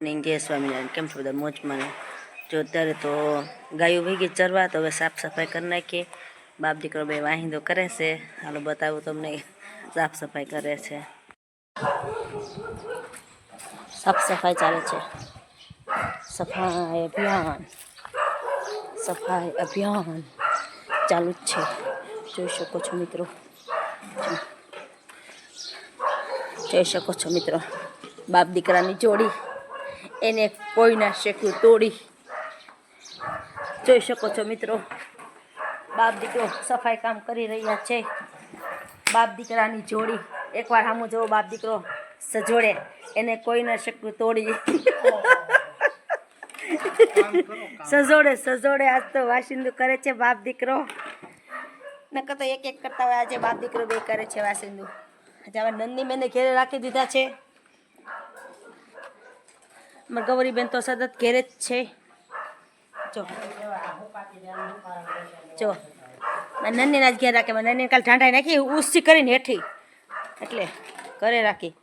જય સ્વામિનારાયણ. કેમ છો બધા? મોજમાં ને? જો અત્યારે તો ગાયું ભેગી ચરવા, તો હવે સાફ સફાઈ કરી નાખીએ. બાપ દીકરો બે વાહિંદો કરે છે. હાલો બતાવું તમને, સાફ સફાઈ કરે છે. સાફ સફાઈ ચાલે છે. સફાઈ અભિયાન ચાલુ જ છે. જોઈ શકો છો મિત્રો, જોઈ શકો છો મિત્રો, બાપ દીકરાની જોડી, એને કોઈ ના શેક્યું તોડી. જોઈ શકો છો મિત્રો, બાપ દીકરો સફાઈ કામ કરી રહ્યા છે. બાપ દીકરાની જોડી, એકવાર સામું જોવો, બાપ દીકરો સજોડે, એને કોઈ ના શેક્યું તોડી. સજોડે આજ તો વાસિંદુ કરે છે બાપ દીકરો. નકર તો એક કરતા હોય, આજે બાપ દીકરો બે કરે છે વાસિંદુ. આજે હવે નંદની બેને ઘેરે રાખી દીધા છે. મારી ગૌરીબેન તો સતત ઘેરે જ છે. જો નંદીના જ ઘેર રાખે. નંદીને કાલે ઠાંઠાઈ નાખી ઉસી કરીને હેઠી, એટલે ઘરે રાખી.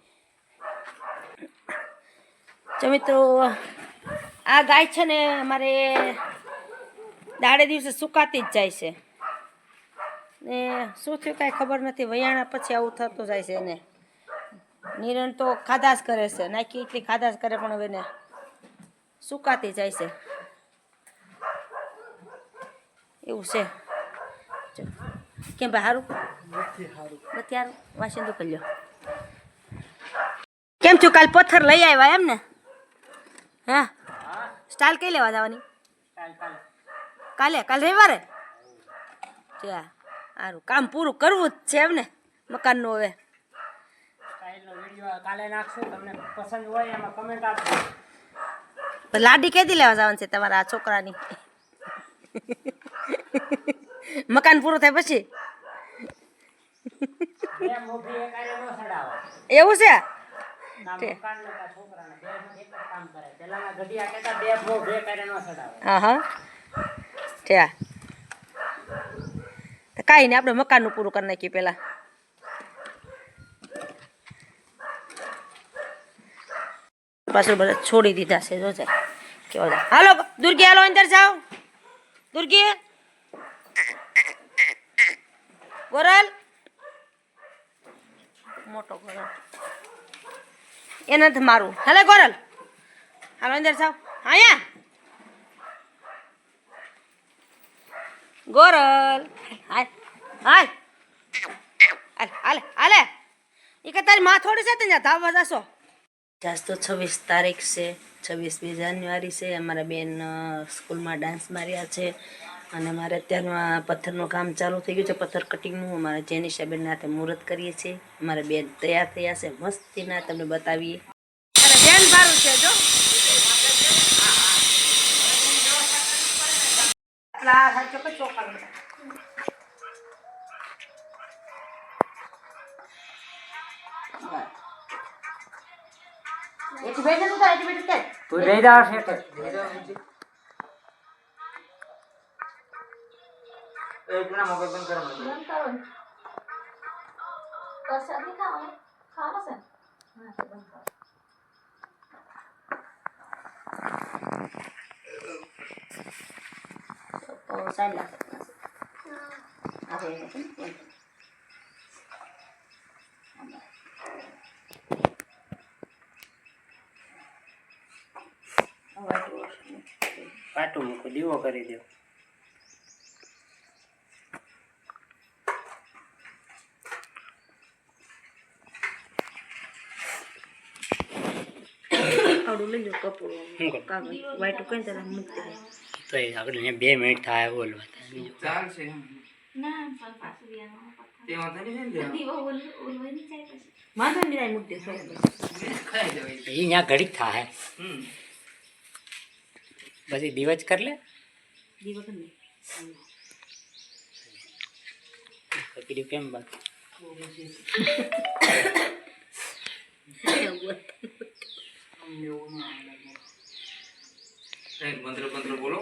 જો મિત્રો, આ ગાય છે ને અમારે દાડે દિવસે સુકાતી જ જાય છે ને. શું થયું કાંઈ ખબર નથી. વયાણા પછી આવું થતું જાય છે એને. નિરણ તો ખાધા જ કરે છે, નાખી એટલી ખાધા જ કરે, પણ હવે એને સુકાતી જાય છે. એવું છે. કેમ ભાઈ સારું નથી? સારું વાસિંદુ કરી લ્યો. કેમ છું? કાલ પથ્થર લઈ આવ્યા એમ ને? હા, સ્ટાઇલ કઈ લેવા જવાની? કાલે રવિવારે? સારું, કામ પૂરું કરવું જ છે એમ ને મકાનનું? હવે કાલે નાખશું, તમને પસંદ હોય એમાં કમેન્ટ આપજો. લાડી કેદી લેવા જવાનું છે તમારા આ છોકરાની? મકાન પૂરું થાય પછી? એવું છે? કાંઈ નહીં, આપણે મકાનનું પૂરું કરી નાખીએ પેલા. પાછળ બધા છોડી દીધા છે. જોજે કેવા. હાલો દુર્ગી, હાલો અંદર જાઓ. દુર્ગી, ગોરલ, મોટો ગોરલ એને નથી મારું. હાલે ગોરલ, હાલો અંદર જાઓ. અહીંયા ગોરલ, હાલ હાલ હાલે હાલે. એ કે તારી માં થોડી છે, ત્યાં ધાબા જશો. આજ તો 26 તારીખ છે, 26મી જાન્યુઆરી છે. અમારા બેન સ્કૂલમાં ડાન્સ માર્યા છે અને મારે અત્યારમાં પથ્થરનું કામ ચાલુ થઈ ગયું છે, પથ્થર કટિંગનું. અમારા જેનિશાબેનના હાથે મુહૂર્ત કરીએ છીએ. અમારા બેન તૈયાર થયા છે મસ્તીના, તમને બતાવીએ. અરે બેન સારું છે. જો તું રહી જાવ છે. એક ના મોબાઈલ બંધ કરો. બંધ કરો. પ્રસાદ ની ખાવાનો છે. હા, તો બંધ કરો. તો સાઈડ લાગે. પાટું મૂકો, દીવો કરી દો. આવડું લઈ લો કપડું કાગળ વાઈટ કઈ તરફ મૂકી દે. તો એ આગળ 2 મિનિટ થાય બોલવા. બીજું ચાલશે ના પણ પાછું બિયાનો તે વાંધો નહીં ને દીવો ઓલવે ની જાય પછી વાંધો નહીં મૂકી દે. ખાઈ જવાય એ અહીંયા ઘડીક થાય. પછી દિવસ કર લે. દીવો કરી લે કીધું કેમ બાકી મંત્ર મંત્ર બોલો.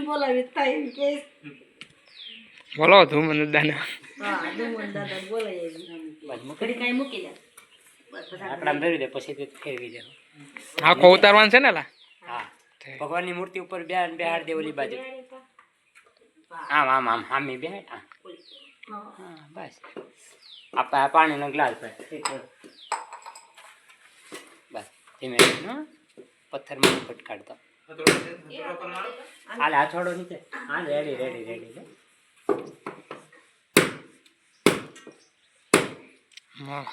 બોલાવી થાય કે બોલો ધૂમન દાદા. હા ધૂમન દાદા બોલાય. ઘડી કાંઈ મૂકી જાય. આકડામાં ધરી દે પછી તે ફેરવી દે. આખો ઉતારવાનું છે ને લા? હા, ભગવાનની મૂર્તિ ઉપર બેહાડ દે ઓલી બાજુ. આમ આમ આમ આમી બેહાડ. હા બસ. આ પાણીનો ગ્લાસ બસ ધીમે પથ્થરમાં ફટકાડતો. હાલે આ છોડો નીચે. હા રેડી રેડી રેડી. હા.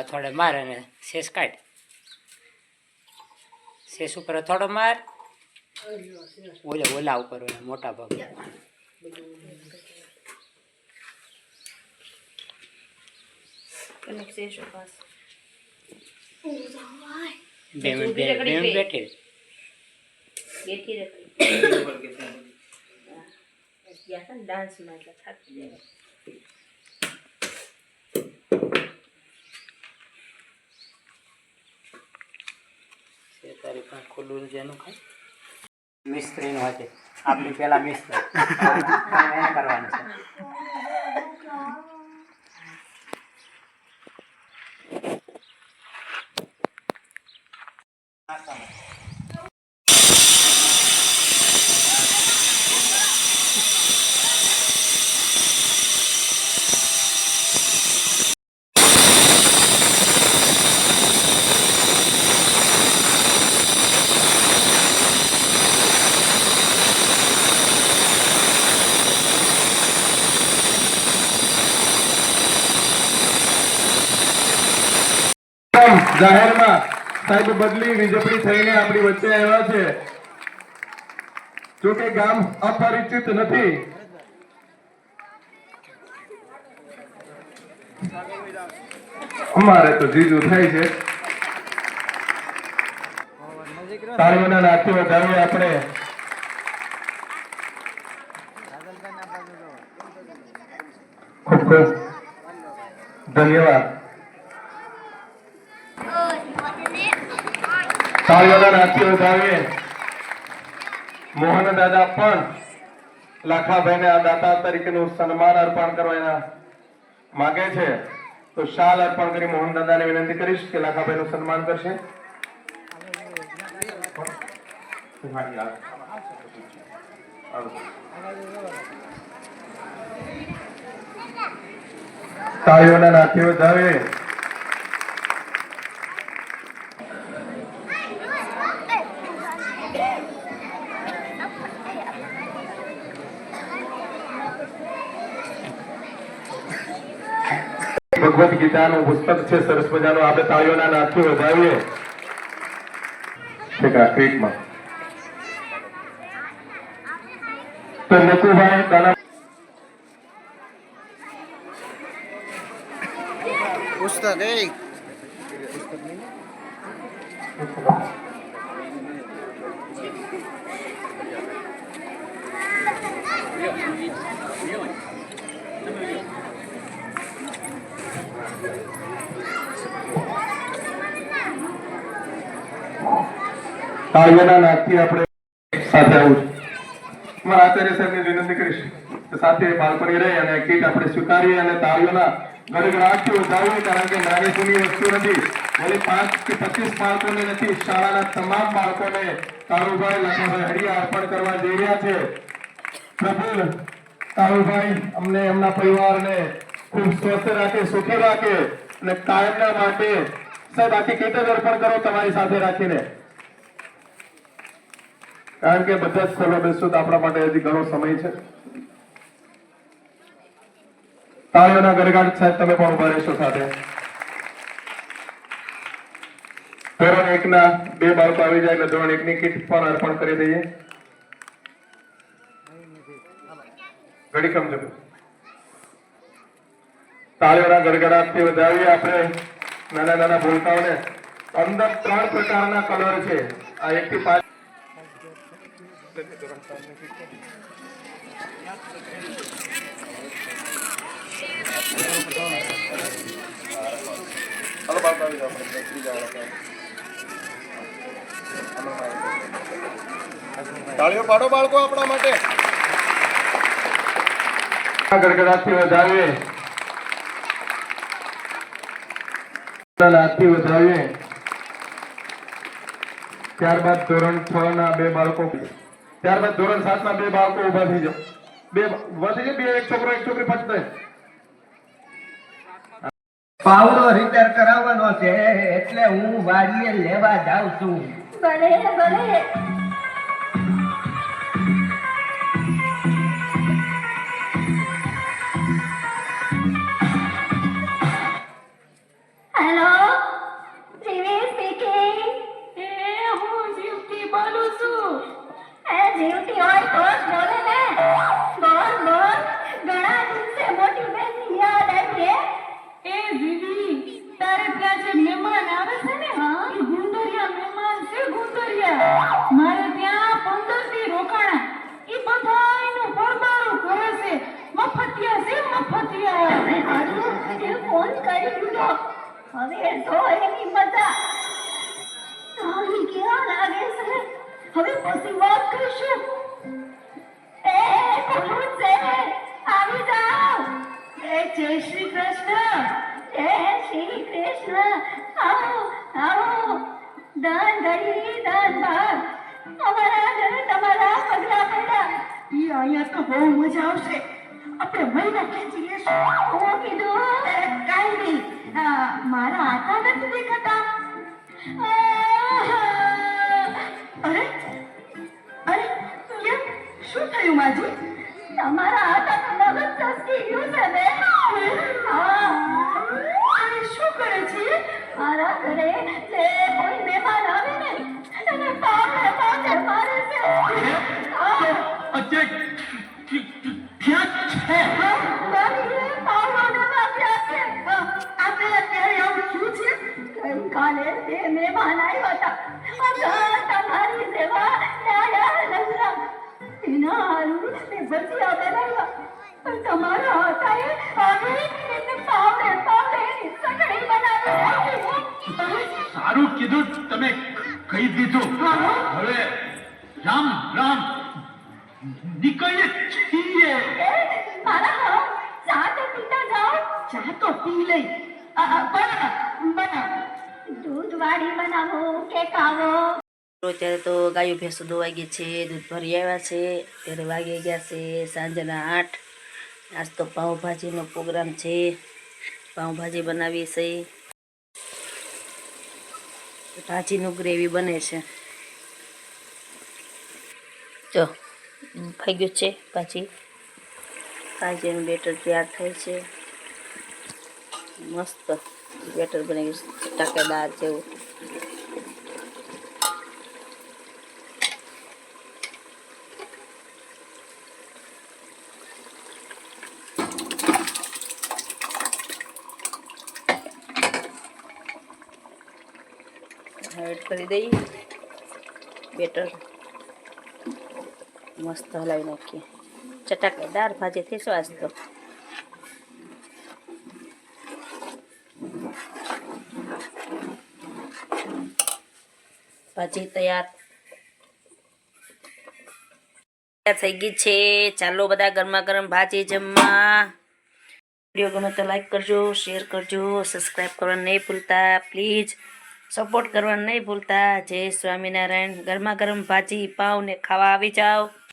અથોડે માર અને શેષ કાઢ. શેષ ઉપર અથોડો માર. ઓલા ઉપર મોટા ભાગ. બે મિનિટ બેઠી. ડાન્સમાં એટલે થાકી જાય. તારી પાસે ખુલ્લું જેનું ખાય મિસ્ત્રીનું હશે. આપણી પેલા મિસ્ત્રી કરવાનું છે. જાહેરમાં સાહેબ બદલી વિજપડી થઈને આપણી વચ્ચે આવ્યા છે. જોકે ગામ અપરિચિત નથી. અમારે તો જીજુ થાય છે. તાળીઓના નાથે વધાવીએ આપણે. ખૂબ ખૂબ ધન્યવાદ. તાળીઓના નાથે વધાવીએ. મોહન દાદા પણ લાખાભાઈને આ દાતા તરીકેનું સન્માન અર્પણ કરવા માગે છે. તો શાલ અર્પણ કરી મોહન દાદાને વિનંતી કરીશ કે લાખાભાઈનું સન્માન કરશે. તાળીઓના નાથે વધાવીએ. ભગવદ ગીતાનું પુસ્તક છે સરસ મજાનું. આપણે તાળીઓના નાથે વધાવીએ. ક્રિકેટમાં તો નકુભાઈ દાના પુસ્તક તાળીઓના નાથથી આપણે સાથે આવું છું. મારા આચાર્ય સાહેબને વિનંતી કરીશ કે સાથે બાળકોની રહી અને કીટ આપણે સ્વીકારીએ અને તાળીઓના ગડગડાટથી વધાવીએ. કારણ કે નાની જૂની વસ્તુ નથી. ભલે 5 કે 25 બાળકોને નથી, શાળાના તમામ બાળકોને કાળુભાઈ લાખાભાઈ હરિયા અર્પણ કરવા જઈ રહ્યા છે. પ્રભુ કાળુભાઈ અમને એમના પરિવારને ખૂબ સ્વસ્થ રાખે, સુખી રાખે અને કાયમના માટે સાહેબ આખી કીટ જ અર્પણ કરો તમારી સાથે રાખીને. કારણ કે બધા જ ખોલો બેસું તો આપણા માટે હજી ઘણો સમય છે. તાળીઓના ગડગડાટ સાહેબ તમે પણ ઉભા રહેશો સાથે. ધોરણ 1 ના 2 બાળકો આવી જાય એટલે ધોરણ 1 ની કીટ પણ અર્પણ કરી દઈએ. ઘડી કમ જતો. તાળીઓના ગડગડાટથી વધાવીએ આપણે નાના નાના ભૂલકાઓને. અંદર 3 પ્રકારના કલર છે. આ 1 થી 5 તાળીઓ પાડો બાળકો આપણા માટે. ગડગડાટથી વધાવીએ. હાથથી વધાવીએ. ત્યારબાદ ધોરણ 6 ના 2 બાળકો, ત્યારબાદ ધોરણ 7 ના 2 બાળકો ઉભા થઈ જાઓ. બે ઉભા થઈ જાય, એક છોકરો એક છોકરી ફટ થાય. પાવડો રિપેર કરાવવાનો છે એટલે હું વાડીએ લેવા જાઉં છું. ભલે ભલે. હેલો, જીવી સ્પીકિંગ. હું જીવતી બોલું છું. જીવતી હોય તો જ બોલે ને. બોલ બોલ. ઘણા દિવસે મોટી બહેનની યાદ આવી રે. જીવી, તારે ત્યાં જે મહેમાન આવે છે ને, એ ગુંદરિયા મહેમાન છે, ગુંદરિયા. મારે ત્યાં 15 દી રોકાણા. એ બધાયનું પરબારું કરે છે. મફતિયા છે, મફતિયા. ફોન કરી દીધો. હવે તો એની મજા. તારી કેવા લાગે છે? હવે પછી વાત કરીશું. એ કોણ છે? આવી જાઓ. જય શ્રી કૃષ્ણ. જય શ્રી કૃષ્ણ. આવો આવો. દાન ગરી દાન ભાગ. અમારા ઘરે તમારા પગલા પડ્યા. અહીંયા તો બહુ મજા આવશે. આપણે મહિના ખેંચી લેશું. હું કીધું કાંઈ નહીં. મારા હાથા નથી દેખાતા. અરે અરે કેમ? શું થયું માજી? તમારા હાથા મગજ ચસકી ગયું છે ને. અરે શું કરે છે? મારા ઘરે જે કોઈ મહેમાન આવે ને એને પાવડે પાવડે મારે છે. ગઈકાલે બે મહેમાન આવ્યા હતા. તમારી સેવા ડાયા લંગરા. એના હારું મેં ભજીયા બનાવ્યા. પણ તમારા હાથાએ આવી એને પાવડે પાવડે એની સગડી બનાવી નાખી. સારું કીધું તમે કહી દીધું. હવે રામ રામ નીકળીએ છીએ. મારા ચા તો પીતા જાઓ. ચા તો પી લઈ. બનાવ. દૂધ વાળી બનાવો કે કાવો? અત્યારે તો ગાયો ભેંસો દોવાઈ ગઈ છે, દૂધ ભરી આવ્યા છે. ત્યારે વાગી ગયા છે સાંજના 8. આજ તો પાઉંભાજીનો પ્રોગ્રામ છે. પાઉંભાજી બનાવી છે. ભાજીનું ગ્રેવી બને છે. જો થઈ ગયું છે ભાજીનું બેટર તૈયાર થાય છે. મસ્ત બેટર બની ગયું, ટાકેદાર જેવું. એડ કરી દઈએ બેટર. મસ્ત હલાવી નાખીએ. ચટાકેદાર ભાજી થઈ શ્વાસ તો. ભાજી તૈયાર થઈ ગઈ છે. ચાલો બધા ગરમા ગરમ ભાજી જમવા. વિડીયો ગમે તો લાઈક કરજો, શેર કરજો, સબસ્ક્રાઈબ કરવાનું નહીં ભૂલતા પ્લીઝ. સપોર્ટ કરવાનું નહીં ભૂલતા. જય સ્વામિનારાયણ. ગરમા ગરમ ભાજી પાવ ને ખાવા આવી જાઓ.